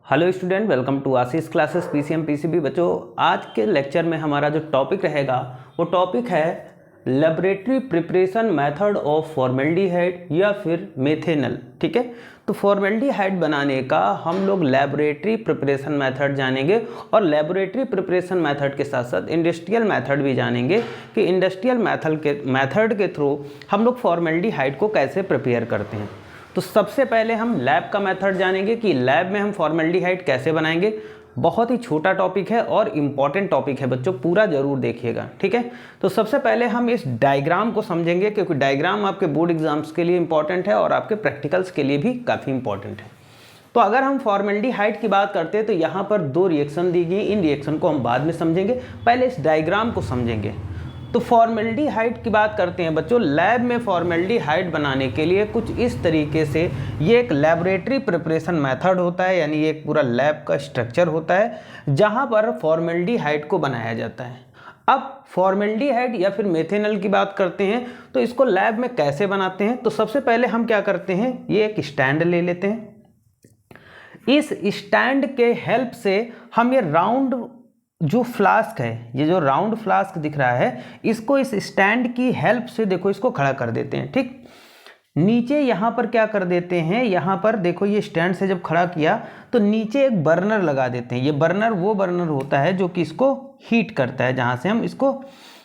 Hello student, welcome to Ashish classes PCM PCB. बच्चों, आज के लेक्चर में हमारा जो टॉपिक रहेगा वो टॉपिक है laboratory preparation method of formaldehyde या फिर मेथेनल। ठीक है, तो फॉर्मेल्डिहाइड बनाने का हम लोग लेबोरेटरी प्रिपरेशन मेथड जानेंगे और लेबोरेटरी प्रिपरेशन मेथड के साथ साथ इंडस्ट्रियल मेथड भी जानेंगे कि इंडस्ट्रियल मेथड के थ्रू हम लोग फॉर्मेल्डिहाइड को कैसे प्रिपेयर करते हैं। तो सबसे पहले हम लैब का मेथड जानेंगे कि लैब में हम फॉर्मेल्डिहाइड कैसे बनाएंगे। बहुत ही छोटा टॉपिक है और इम्पॉर्टेंट टॉपिक है बच्चों, पूरा जरूर देखिएगा। ठीक है, तो सबसे पहले हम इस डायग्राम को समझेंगे क्योंकि डायग्राम आपके बोर्ड एग्जाम्स के लिए इंपॉर्टेंट है और आपके प्रैक्टिकल्स के लिए भी काफ़ी इंपॉर्टेंट है। तो अगर हम फॉर्मेल्डिहाइड की बात करते हैं तो यहाँ पर दो रिएक्शन दी गई, इन रिएक्शन को हम बाद में समझेंगे, पहले इस डायग्राम को समझेंगे। तो फॉर्मेल्डिहाइड की बात करते हैं बच्चों। लैब में फॉर्मेल्डिहाइड बनाने के लिए कुछ इस तरीके से ये एक लेबोरेटरी प्रिपरेशन मेथड होता है, यानी ये एक पूरा लैब का स्ट्रक्चर होता है जहां पर फॉर्मेल्डिहाइड को बनाया जाता है। अब फॉर्मेल्डिहाइड या फिर मेथेनल की बात करते हैं तो इसको लैब में कैसे बनाते हैं। तो सबसे पहले हम क्या करते हैं, ये एक स्टैंड ले लेते हैं। इस स्टैंड के हेल्प से हम ये राउंड जो फ्लास्क है, ये जो राउंड फ्लास्क दिख रहा है, इसको इस स्टैंड की हेल्प से देखो इसको खड़ा कर देते हैं। ठीक, नीचे यहाँ पर क्या कर देते हैं, यहाँ पर देखो ये स्टैंड से जब खड़ा किया तो नीचे एक बर्नर लगा देते हैं। ये बर्नर वो बर्नर होता है जो कि इसको हीट करता है, जहाँ से हम इसको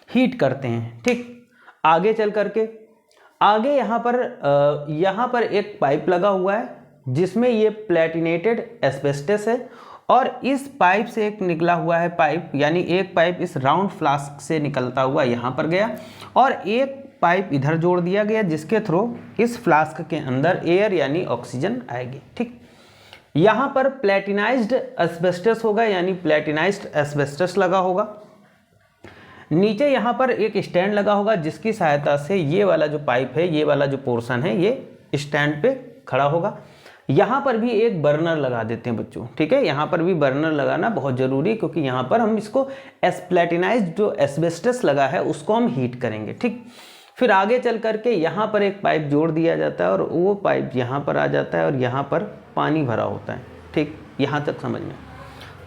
हीट करते हैं। ठीक, आगे चल करके आगे यहाँ पर एक पाइप लगा हुआ है जिसमें ये प्लेटिनेटेड एस्बेस्टस है और इस पाइप से एक निकला हुआ है पाइप, यानी एक पाइप इस राउंड फ्लास्क से निकलता हुआ यहाँ पर गया और एक पाइप इधर जोड़ दिया गया जिसके थ्रू इस फ्लास्क के अंदर एयर यानी ऑक्सीजन आएगी। ठीक, यहाँ पर प्लेटिनाइज्ड एस्बेस्टस होगा, यानी प्लेटिनाइज्ड एस्बेस्टस लगा होगा। नीचे यहाँ पर एक स्टैंड लगा होगा जिसकी सहायता से ये वाला जो पाइप है, ये वाला जो पोर्शन है, ये स्टैंड पे खड़ा होगा। यहाँ पर भी एक बर्नर लगा देते हैं बच्चों। ठीक है, यहाँ पर भी बर्नर लगाना बहुत ज़रूरी है क्योंकि यहाँ पर हम इसको प्लेटिनाइज्ड जो एस्बेस्टस लगा है उसको हम हीट करेंगे। ठीक, फिर आगे चल करके यहाँ पर एक पाइप जोड़ दिया जाता है और वो पाइप यहाँ पर आ जाता है और यहाँ पर पानी भरा होता है। ठीक, यहाँ तक समझ में।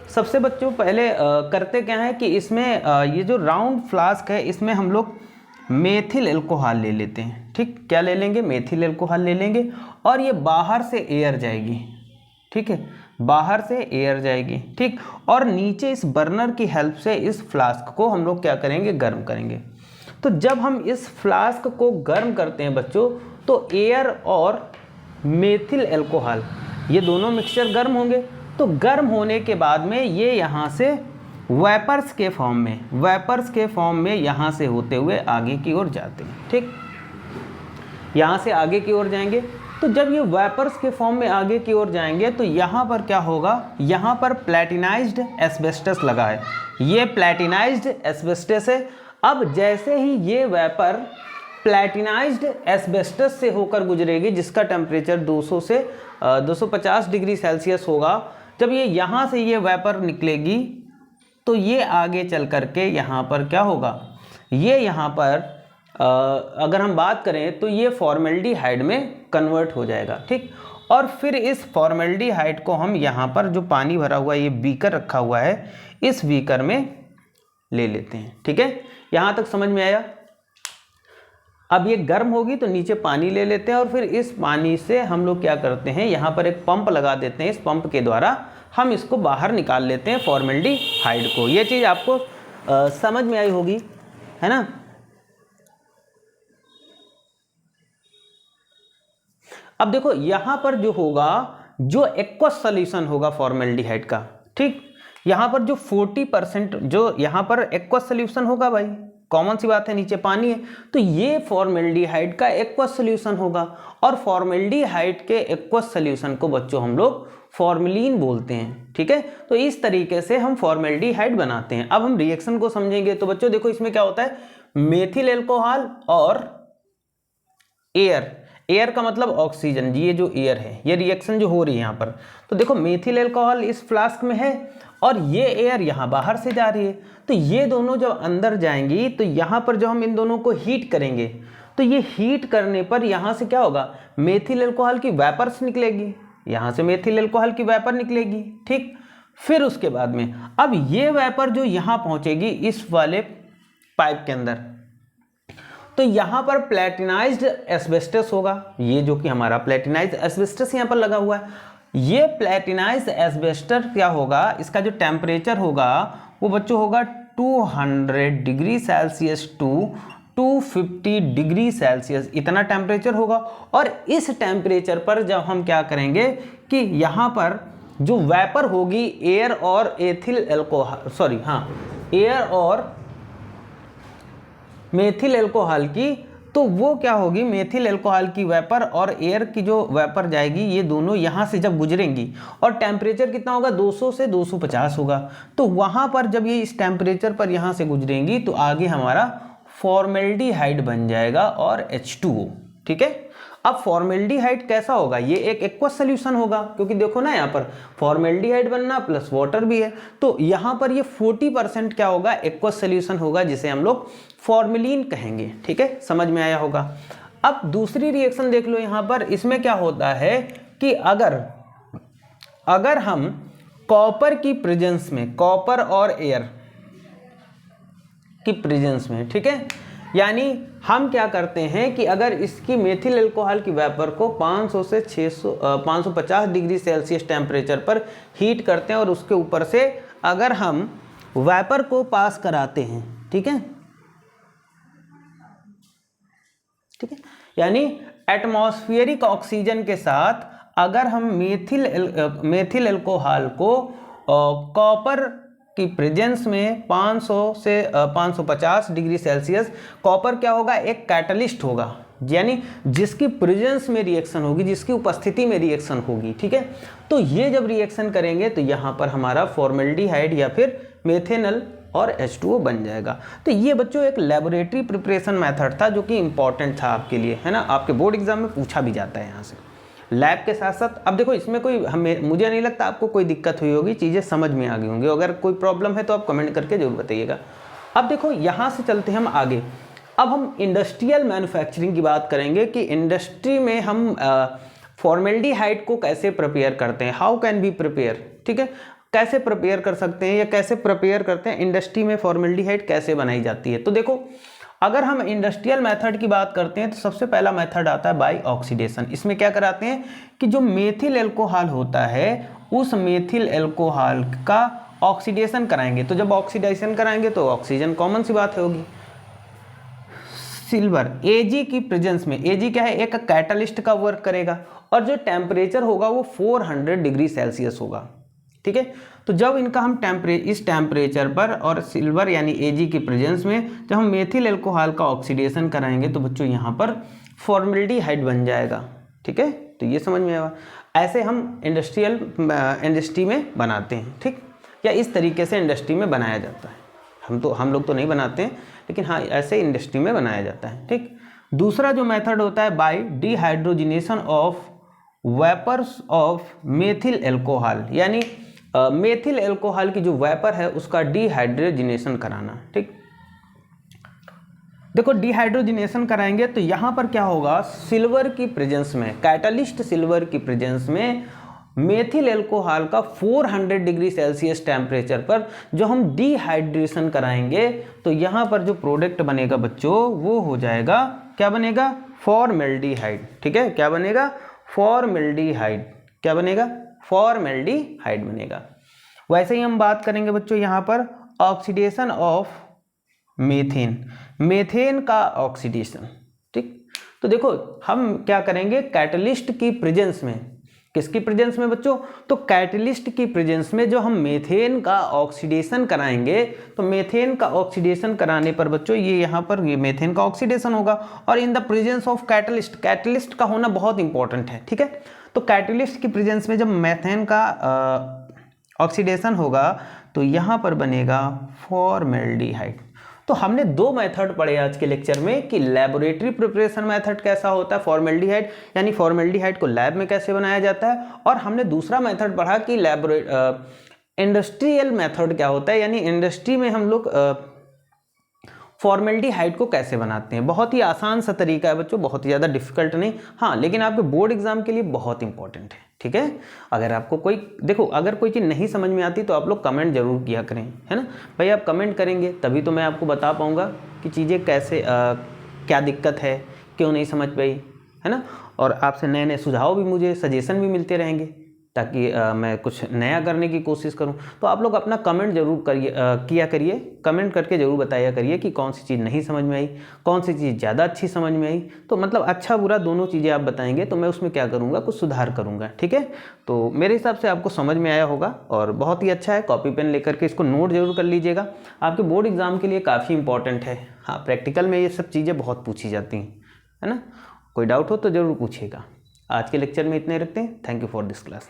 सबसे बच्चों पहले करते क्या है कि इसमें ये जो राउंड फ्लास्क है इसमें हम लोग मेथिल एल्कोहल ले लेते हैं। ठीक, क्या ले लेंगे, मेथिल एल्कोहल ले लेंगे और ये बाहर से एयर जाएगी। ठीक है, बाहर से एयर जाएगी। ठीक, और नीचे इस बर्नर की हेल्प से इस फ्लास्क को हम लोग क्या करेंगे, गर्म करेंगे। तो जब हम इस फ्लास्क को गर्म करते हैं बच्चों तो एयर और मेथिल एल्कोहल ये दोनों मिक्सचर गर्म होंगे। तो गर्म होने के बाद में ये यहाँ से वेपर्स के फॉर्म में यहाँ से होते हुए आगे की ओर जाते हैं। ठीक, यहाँ से आगे की ओर जाएंगे। तो जब ये वेपर्स के फॉर्म में आगे की ओर जाएंगे तो यहाँ पर क्या होगा, यहाँ पर प्लेटिनाइज्ड एस्बेस्टस लगा है, ये प्लेटिनाइज्ड एस्बेस्टस है। अब जैसे ही ये वेपर प्लेटिनाइज्ड एस्बेस्टस से होकर गुजरेगी जिसका टेम्परेचर 200 से 250 डिग्री सेल्सियस होगा, जब ये यहाँ से ये वेपर निकलेगी तो ये आगे चल करके यहाँ पर क्या होगा, ये यहाँ पर अगर हम बात करें तो ये फॉर्मेल्डिहाइड में कन्वर्ट हो जाएगा। ठीक, और फिर इस फॉर्मेल्डिहाइड को हम यहाँ पर जो पानी भरा हुआ है, ये बीकर रखा हुआ है, इस बीकर में ले लेते हैं। ठीक है, यहाँ तक समझ में आया। अब ये गर्म होगी तो नीचे पानी ले लेते हैं और फिर इस पानी से हम लोग क्या करते हैं, यहाँ पर एक पंप लगा देते हैं। इस पंप के द्वारा हम इसको बाहर निकाल लेते हैं फॉर्मेल्डिहाइड को। ये चीज़ आपको समझ में आई होगी, है ना। अब देखो यहाँ पर जो होगा, जो एक्वस सॉल्यूशन होगा फॉर्मेल्डिहाइड का, ठीक, यहाँ पर जो 40% जो यहाँ पर एक्वस सॉल्यूशन होगा, भाई कॉमन सी बात है, नीचे पानी है तो ये फॉर्मेल्डिहाइड का एक्वस सॉल्यूशन होगा। और फॉर्मेल्डिहाइड के एक्वस सॉल्यूशन को बच्चों हम लोग फॉर्मेलिन बोलते हैं। ठीक है, तो इस तरीके से हम फॉर्मेल्डिहाइड बनाते हैं। अब हम रिएक्शन को समझेंगे। तो बच्चों देखो इसमें क्या होता है, मेथिल एल्कोहल और एयर का मतलब ऑक्सीजन, ये जो एयर है, ये रिएक्शन जो हो रही है यहाँ पर। तो देखो मेथिल एल्कोहल इस फ्लास्क में है और ये एयर यहाँ बाहर से जा रही है। तो ये दोनों जब अंदर जाएंगी तो यहाँ पर जो हम इन दोनों को हीट करेंगे तो ये हीट करने पर यहाँ से क्या होगा, मेथिल एल्कोहल की वेपर्स निकलेगी, यहाँ से मेथिल अल्कोहल की वेपर निकलेगी, ठीक। फिर उसके बाद में अब ये वेपर जो यहाँ पहुँचेगी इस वाले पाइप के अंदर, तो यहाँ पर प्लेटिनाइज्ड एस्बेस्टस होगा, ये जो कि हमारा प्लेटिनाइज्ड एस्बेस्टस यहाँ पर लगा हुआ है। ये प्लेटिनाइज्ड एस्बेस्टस क्या होगा, इसका जो टेम्परेचर होगा वो बच्चों होगा 200 degree Celsius to 250 degree Celsius, इतना टेम्परेचर होगा। और इस टेम्परेचर पर जब हम क्या करेंगे कि यहाँ पर जो वेपर होगी एयर और एथिल अल्कोहल, सॉरी हाँ, एयर और मेथिल अल्कोहल की, तो वो क्या होगी, मेथिल अल्कोहल की वेपर और एयर की जो वेपर जाएगी, ये दोनों यहाँ से जब गुजरेंगी और टेम्परेचर कितना होगा 200 से 250 होगा, तो वहाँ पर जब ये इस टेम्परेचर पर यहाँ से गुजरेंगी तो आगे हमारा फॉर्मेल्डिहाइड बन जाएगा और H2O, ठीक है। अब फॉर्मेल्डिहाइड कैसा होगा, ये एक एक्वस सोल्यूशन होगा, क्योंकि देखो ना यहाँ पर फॉर्मेल्डिहाइड बनना प्लस वाटर भी है, तो यहाँ पर ये 40% क्या होगा, एक्वस सोल्यूशन होगा, जिसे हम लोग फॉर्मेलिन कहेंगे, ठीक है। समझ में आया होगा। अब दूसरी रिएक्शन देख लो यहाँ पर, इसमें क्या होता है कि अगर हम कॉपर की प्रेजेंस में, कॉपर और एयर की प्रेजेंस में, ठीक है, यानी हम क्या करते हैं कि अगर इसकी मेथिल अल्कोहल की वेपर को 500 से 550 डिग्री सेल्सियस टेम्परेचर पर हीट करते हैं और उसके ऊपर से अगर हम वेपर को पास कराते हैं, ठीक है, ठीक है, यानी एटमॉस्फेरिक ऑक्सीजन के साथ अगर हम मेथिल अल्कोहल को कॉपर की प्रेजेंस में 500 से 550 डिग्री सेल्सियस, कॉपर क्या होगा, एक कैटलिस्ट होगा, यानी जिसकी प्रेजेंस में रिएक्शन होगी, जिसकी उपस्थिति में रिएक्शन होगी, ठीक है। तो ये जब रिएक्शन करेंगे तो यहाँ पर हमारा फॉर्मेल्डिहाइड या फिर मेथेनॉल और H2O बन जाएगा। तो ये बच्चों एक लेबोरेटरी प्रिपरेशन मेथड था जो कि इंपॉर्टेंट था आपके लिए, है ना, आपके बोर्ड एग्जाम में पूछा भी जाता है यहाँ से लैब के साथ साथ। अब देखो इसमें कोई मुझे नहीं लगता आपको कोई दिक्कत हुई होगी, चीज़ें समझ में आ गई होंगी, अगर कोई प्रॉब्लम है तो आप कमेंट करके जरूर बताइएगा। अब देखो यहाँ से चलते हैं हम आगे, अब हम इंडस्ट्रियल मैन्युफैक्चरिंग की बात करेंगे कि इंडस्ट्री में हम फॉर्मेल्डिहाइड को कैसे प्रिपेयर करते हैं, हाउ कैन बी प्रिपेयर, ठीक है, कैसे प्रिपेयर कर सकते हैं या कैसे प्रिपेयर करते हैं, इंडस्ट्री में फॉर्मेल्डिहाइड कैसे बनाई जाती है। तो देखो अगर हम इंडस्ट्रियल मेथड की बात करते हैं तो सबसे पहला मेथड आता है बाय ऑक्सीडेशन। इसमें क्या कराते हैं कि जो मेथिल अल्कोहल होता है उस मेथिल अल्कोहल का ऑक्सीडेशन कराएंगे, तो जब ऑक्सीडेशन कराएंगे तो ऑक्सीजन कॉमन सी बात होगी। सिल्वर Ag की प्रेजेंस में, Ag क्या है, एक कैटलिस्ट का वर्क करेगा और जो टेम्परेचर होगा वो 400 डिग्री सेल्सियस होगा, ठीक है। तो जब इनका हम इस टेम्परेचर पर और सिल्वर यानी Ag की प्रेजेंस में जब हम मेथिल अल्कोहल का ऑक्सीडेशन कराएंगे तो बच्चों यहाँ पर फॉर्मेल्डिहाइड बन जाएगा, ठीक है। तो ये समझ में आया, ऐसे हम इंडस्ट्री में बनाते हैं, ठीक, या इस तरीके से इंडस्ट्री में बनाया जाता है। हम लोग तो नहीं बनाते हैं, लेकिन हाँ ऐसे इंडस्ट्री में बनाया जाता है, ठीक। दूसरा जो मेथड होता है by dehydrogenation of vapours of methyl alcohol, यानी मेथिल अल्कोहल की जो वेपर है उसका डिहाइड्रोजिनेशन कराना, ठीक। देखो डिहाइड्रोजिनेशन कराएंगे तो यहाँ पर क्या होगा, सिल्वर की प्रेजेंस में, कैटलिस्ट सिल्वर की प्रेजेंस में मेथिल अल्कोहल का 400 डिग्री सेल्सियस टेम्परेचर पर जो हम डिहाइड्रेशन कराएंगे तो यहाँ पर जो प्रोडक्ट बनेगा बच्चों वो हो जाएगा, क्या बनेगा, फॉर्मेल्डिहाइड, ठीक है। क्या बनेगा, फॉर्मेल्डिहाइड, क्या बनेगा, फॉर्मेल्डिहाइड बनेगा। वैसे ही हम बात करेंगे बच्चों यहाँ पर ऑक्सीडेशन ऑफ मीथेन, मीथेन का ऑक्सीडेशन, ठीक। तो देखो हम क्या करेंगे, कैटलिस्ट की प्रेजेंस में, किसकी प्रेजेंस में बच्चों, तो कैटलिस्ट की प्रेजेंस में जो हम मीथेन का ऑक्सीडेशन कराएंगे तो मीथेन का ऑक्सीडेशन कराने पर बच्चों ये यहाँ पर ये मीथेन का ऑक्सीडेशन होगा और in the presence of catalyst, catalyst का होना बहुत इंपॉर्टेंट है, ठीक है। तो कैटलिस्ट की प्रेजेंस में जब मीथेन का ऑक्सीडेशन होगा तो यहाँ पर बनेगा फॉर्मेल्डिहाइड। तो हमने दो मेथड पढ़े आज के लेक्चर में कि लेबोरेटरी प्रिपरेशन मेथड कैसा होता है फॉर्मेल्डिहाइड, यानी फॉर्मेल्डिहाइड को लैब में कैसे बनाया जाता है, और हमने दूसरा मेथड पढ़ा कि इंडस्ट्रियल मेथड क्या होता है, यानी इंडस्ट्री में हम लोग फॉर्मेल्डिहाइड को कैसे बनाते हैं। बहुत ही आसान सा तरीका है बच्चों, बहुत ही ज़्यादा डिफिकल्ट नहीं, हाँ लेकिन आपके बोर्ड एग्जाम के लिए बहुत इंपॉर्टेंट है, ठीक है। अगर आपको कोई देखो अगर कोई चीज़ नहीं समझ में आती तो आप लोग कमेंट जरूर किया करें, है ना भाई। आप कमेंट करेंगे तभी तो मैं आपको बता पाऊँगा कि चीज़ें कैसे क्या दिक्कत है, क्यों नहीं समझ पाई, है ना। और आपसे नए नए सुझाव भी, मुझे सजेशन भी मिलते रहेंगे ताकि मैं कुछ नया करने की कोशिश करूं। तो आप लोग अपना कमेंट जरूर करिए, किया करिए, कमेंट करके ज़रूर बताया करिए कि कौन सी चीज़ नहीं समझ में आई, कौन सी चीज़ ज़्यादा अच्छी समझ में आई। तो मतलब अच्छा बुरा दोनों चीज़ें आप बताएंगे तो मैं उसमें क्या करूँगा, कुछ सुधार करूँगा, ठीक है। तो मेरे हिसाब से आपको समझ में आया होगा और बहुत ही अच्छा है। कॉपी पेन लेकर के इसको नोट जरूर कर लीजिएगा, आपके बोर्ड एग्जाम के लिए काफ़ी इंपॉर्टेंट है। हाँ प्रैक्टिकल में ये सब चीज़ें बहुत पूछी जाती हैं, है ना। कोई डाउट हो तो ज़रूर पूछिएगा। आज के लेक्चर में इतने रखते हैं। Thank you for this class.